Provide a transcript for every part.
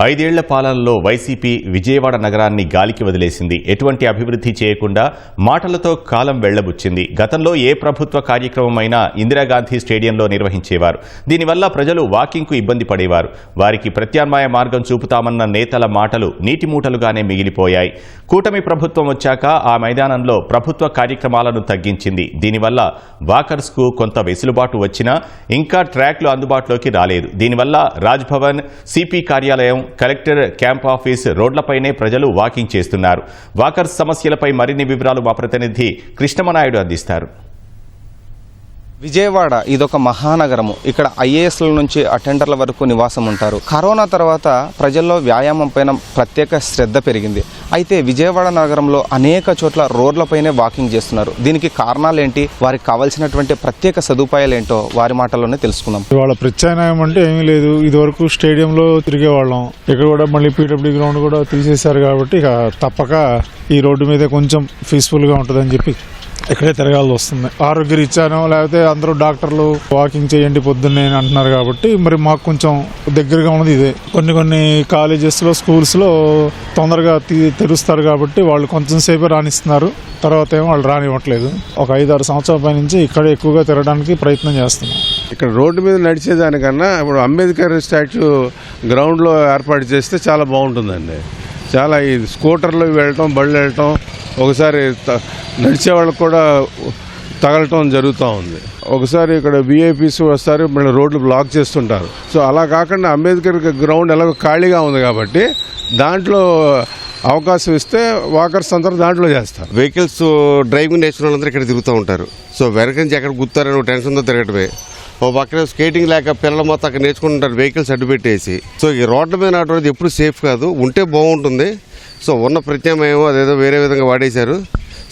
ఐదేళ్ల పాలనలో వైసీపీ విజయవాడ నగరాన్ని గాలికి వదిలేసింది. ఎటువంటి అభివృద్ధి చేయకుండా మాటలతో కాలం వెళ్లబుచ్చింది. గతంలో ఏ ప్రభుత్వ కార్యక్రమమైనా ఇందిరాగాంధీ స్టేడియంలో నిర్వహించేవారు. దీనివల్ల ప్రజలు వాకింగ్కు ఇబ్బంది పడేవారు. వారికి ప్రత్యామ్నాయ మార్గం చూపుతామన్న నేతల మాటలు నీటిమూటలుగానే మిగిలిపోయాయి. కూటమి ప్రభుత్వం వచ్చాక ఆ మైదానంలో ప్రభుత్వ కార్యక్రమాలను తగ్గించింది. దీనివల్ల వాకర్స్కు కొంత వెసులుబాటు వచ్చినా ఇంకా ట్రాక్లు అందుబాటులోకి రాలేదు. దీనివల్ల రాజ్భవన్, సిపి కార్యాలయం, కలెక్టర్ క్యాంప్ ఆఫీస్ రోడ్లపైనే ప్రజలు వాకింగ్ చేస్తున్నారు. వాకర్స్ సమస్యలపై మరిన్ని వివరాలు మా ప్రతినిధి కృష్ణమనాయుడు అందిస్తారు. విజయవాడ ఇదొక మహానగరము. ఇక్కడ ఐఏఎస్ల నుంచి అటెండర్ల వరకు నివాసం ఉంటారు. కరోనా తర్వాత ప్రజల్లో వ్యాయామం పైన ప్రత్యేక శ్రద్ధ పెరిగింది. అయితే విజయవాడ నగరంలో అనేక చోట్ల రోడ్లపైనే వాకింగ్ చేస్తున్నారు. దీనికి కారణాలేంటి, వారికి కావాల్సినటువంటి ప్రత్యేక సదుపాయాలు ఏంటో వారి మాటల్లోనే తెలుసుకుందాం. ఇవాళ ప్రత్యామ్నాయం అంటే ఏమీ లేదు. ఇది వరకు స్టేడియంలో తిరిగేవాళ్ళం. ఇక్కడ కూడా మళ్ళీ పీడబ్ల్యూ గ్రౌండ్ కూడా తీసేశారు కాబట్టి ఇక తప్పక ఈ రోడ్డు మీద కొంచెం పీస్ఫుల్ గా ఉంటుందని చెప్పి ఇక్కడే తిరగాల్సి వస్తుంది. ఆరోగ్య రీత్యానో లేకపోతే అందరూ డాక్టర్లు వాకింగ్ చేయండి పొద్దున్నే అంటున్నారు కాబట్టి మరి మాకు కొంచెం దగ్గరగా ఉన్నది ఇదే. కొన్ని కాలేజెస్ లో, స్కూల్స్ లో తొందరగా తెరుస్తారు కాబట్టి వాళ్ళు కొంచెం సేపే రాణిస్తున్నారు. తర్వాత ఏమో వాళ్ళు రానివ్వట్లేదు. ఒక 5-6 సంవత్సరాల పై నుంచి ఇక్కడ ఎక్కువగా తిరగడానికి ప్రయత్నం చేస్తున్నాం. ఇక్కడ రోడ్డు మీద నడిచేదానికన్నా ఇప్పుడు అంబేద్కర్ స్టాచ్యూ గ్రౌండ్ లో ఏర్పాటు చేస్తే చాలా బాగుంటుందండి. చాలా ఈ స్కూటర్లో వెళ్ళటం, బళ్ళు వెళ్ళటం, ఒకసారి నడిచే వాళ్ళకు కూడా తగలటం జరుగుతూ ఉంది. ఒకసారి ఇక్కడ విఐపీస్ వస్తారు, మళ్ళీ రోడ్లు బ్లాక్ చేస్తుంటారు. సో అలా కాకుండా అంబేద్కర్ గ్రౌండ్ ఎలాగో ఖాళీగా ఉంది కాబట్టి దాంట్లో అవకాశం ఇస్తే వాకర్స్ అందరూ దాంట్లో చేస్తారు. వెహికల్స్ డ్రైవింగ్ నేర్చుకున్న వాళ్ళందరూ ఇక్కడ తిరుగుతూ ఉంటారు. సో వెనక నుంచి ఎక్కడ గుర్తారని టెన్షన్తో తిరగటమే. ఓ పక్కన స్కేటింగ్ లేక పిల్లలు మొత్తం అక్కడ నేర్చుకుంటారు వెహికల్స్ అడ్డు పెట్టేసి. సో ఈ రోడ్ల మీద నడవడం ఎప్పుడు సేఫ్ కాదు, ఉంటే బాగుంటుంది. సో ఉన్న ప్రత్యామ్నాయం అదేదో వేరే విధంగా వాడేశారు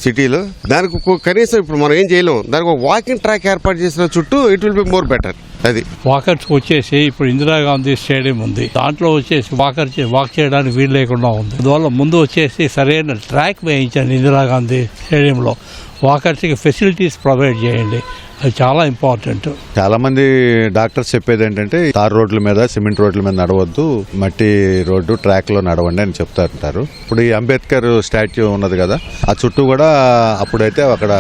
సిటీలో. దానికి కనీసం ఇప్పుడు మనం ఏం చేయలేం. దానికి ఒక వాకింగ్ ట్రాక్ ఏర్పాటు చేసిన చుట్టూ it will be more better. అది వాకర్స్ వచ్చేసి ఇప్పుడు ఇందిరాగాంధీ స్టేడియం ఉంది, దాంట్లో వచ్చేసి వాక్ చేయడానికి వీలు లేకుండా ఉంది. అందువల్ల ముందు వచ్చేసి సరైన ట్రాక్ వేయించండి ఇందిరాగాంధీ స్టేడియంలో. వాకర్స్కి ఫెసిలిటీస్ ప్రొవైడ్ చేయండి, అది చాలా ఇంపార్టెంట్. చాలా మంది డాక్టర్స్ చెప్పేది ఏంటంటే తార్ రోడ్ల మీద, సిమెంట్ రోడ్ల మీద నడవద్దు, మట్టి రోడ్డు ట్రాక్ లో నడవండి అని చెప్తారు. ఇప్పుడు ఈ అంబేద్కర్ స్టాచ్యూ ఉన్నది కదా, ఆ చుట్టూ కూడా అప్పుడైతే అక్కడ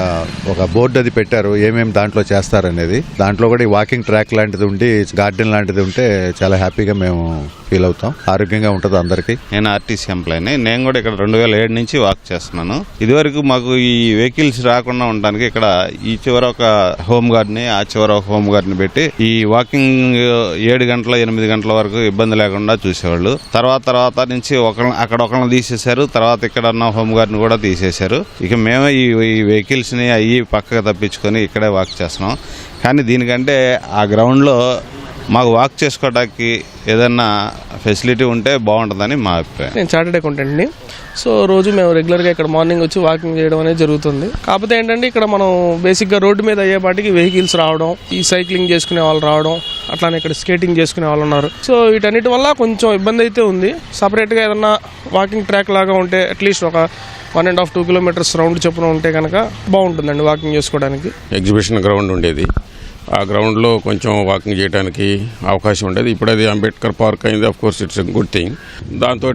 ఒక బోర్డు అది పెట్టారు ఏమేమి దాంట్లో చేస్తారనేది. దాంట్లో కూడా ఈ వాకింగ్ ట్రాక్ లాంటిది ఉండి, గార్డెన్ లాంటిది ఉంటే చాలా హ్యాపీగా మేము ఫీల్ అవుతాం. ఆరోగ్యంగా ఉంటుంది అందరికి. నేను ఆర్టీసీ ఎంప్లాయీని. నేను కూడా ఇక్కడ 2007 నుంచి వాక్ చేస్తున్నాను. ఇదివరకు మాకు ఈ వెహికల్స్ రాకుండా ఉండడానికి ఇక్కడ ఈ చివర ఒక హోమ్ గార్డ్ని, ఆ చివర ఒక హోమ్ గార్డ్ని పెట్టి ఈ వాకింగ్ 7 గంటల 8 గంటల వరకు ఇబ్బంది లేకుండా చూసేవాళ్ళు. తర్వాత నుంచి అక్కడ ఒకళ్ళని తీసేశారు. తర్వాత ఇక్కడ ఉన్న హోమ్ గార్డ్ని కూడా తీసేశారు. ఇక మేమే ఈ వెహికల్స్ని అయ్యి పక్కకు తప్పించుకొని ఇక్కడే వాక్ చేస్తున్నాం. కానీ దీనికంటే ఆ గ్రౌండ్లో మాకు వాక్ చేసుకోవడానికి ఏదన్నా ఫెసిలిటీ ఉంటే బాగుంటుందని మా అభిప్రాయం. నేను చార్టెడ్ అకౌంటెంట్ని. సో రోజు మేము రెగ్యులర్గా ఇక్కడ మార్నింగ్ వచ్చి వాకింగ్ చేయడం అనేది జరుగుతుంది. కాకపోతే ఏంటంటే ఇక్కడ మనం బేసిక్గా రోడ్డు మీద అయ్యేపాటికి వెహికల్స్ రావడం, ఈ సైక్లింగ్ చేసుకునే వాళ్ళు రావడం, అట్లానే ఇక్కడ స్కేటింగ్ చేసుకునే వాళ్ళు ఉన్నారు. సో వీటన్నిటి వల్ల కొంచెం ఇబ్బంది అయితే ఉంది. సపరేట్గా ఏదన్నా వాకింగ్ ట్రాక్ లాగా ఉంటే అట్లీస్ట్ ఒక 1.5-2 కిలోమీటర్స్ రౌండ్ చొప్పున ఉంటే కనుక బాగుంటుందండి వాకింగ్ చేసుకోవడానికి. ఎగ్జిబిషన్ గ్రౌండ్ ఉండేది, ఆ గ్రౌండ్లో కొంచెం వాకింగ్ చేయడానికి అవకాశం ఉండేది. ఇప్పుడు అది అంబేద్కర్ పార్క్ అయింది. Of course it's a good thing. దాంతో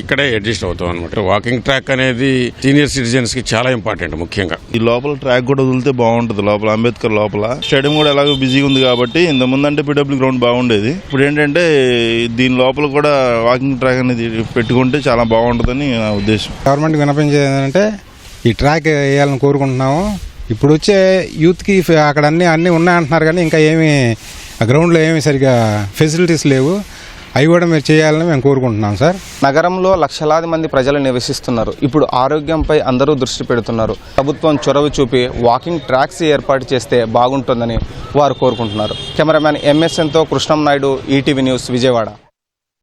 ఇక్కడే అడ్జస్ట్ అవుతాం అనమాట. వాకింగ్ ట్రాక్ అనేది సీనియర్ సిటిజన్స్ కి చాలా ఇంపార్టెంట్. ముఖ్యంగా ఈ లోపల ట్రాక్ కూడా వదిలితే బాగుంటుంది. లోపల అంబేద్కర్ లోపల స్టేడియం కూడా ఎలాగో బిజీగా ఉంది కాబట్టి ఇంత ముందు అంటే పీడబ్ల్యూ గ్రౌండ్ బాగుండేది. ఇప్పుడు ఏంటంటే దీని లోపల కూడా వాకింగ్ ట్రాక్ అనేది పెట్టుకుంటే చాలా బాగుంటుందని నా ఉద్దేశం. గవర్నమెంట్ వినపించేది ఏంటంటే ఈ ట్రాక్ వేయాలని కోరుకుంటున్నాము. ఇప్పుడు వచ్చే యూత్కి అక్కడ అన్నీ ఉన్నాయంటున్నారు కానీ ఇంకా ఏమీ గ్రౌండ్లో ఏమీ సరిగా ఫెసిలిటీస్ లేవు. అవి కూడా మీరు చేయాలని మేము కోరుకుంటున్నాం సార్. నగరంలో లక్షలాది మంది ప్రజలు నివసిస్తున్నారు. ఇప్పుడు ఆరోగ్యంపై అందరూ దృష్టి పెడుతున్నారు. ప్రభుత్వం చొరవ చూపి వాకింగ్ ట్రాక్స్ ఏర్పాటు చేస్తే బాగుంటుందని వారు కోరుకుంటున్నారు. కెమెరామ్యాన్ ఎంఎస్ఎన్తో కృష్ణం నాయుడు, ఈటీవీ న్యూస్, విజయవాడ.